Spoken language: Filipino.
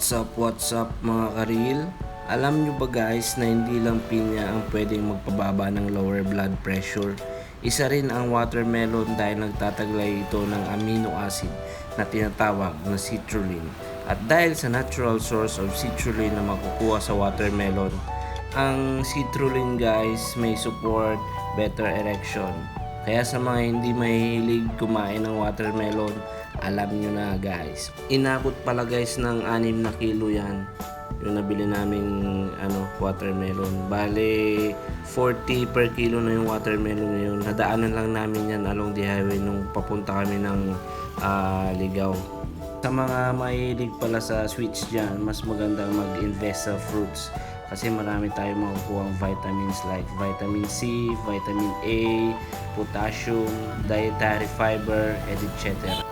What's up mga karil? Alam nyo ba guys na hindi lang pinya ang pwedeng magpababa ng lower blood pressure? Isa rin ang watermelon dahil nagtataglay ito ng amino acid na tinatawag na citrulline. At dahil sa natural source of citrulline na makukuha sa watermelon, ang citrulline guys may support better erection. Kaya sa mga hindi mahilig kumain ng watermelon, alam nyo na guys. Inabot pala guys ng 6 na kilo yan. Yung nabili naming watermelon. Bale, 40 per kilo na yung watermelon ngayon. Nadaanan lang namin yan along the highway nung papunta kami ng Ligaw. Sa mga mahilig pala sa sweets dyan, mas magandang mag-invest sa fruits. Kasi marami tayong makukuha vitamins like vitamin C, vitamin A, potassium, dietary fiber, etc.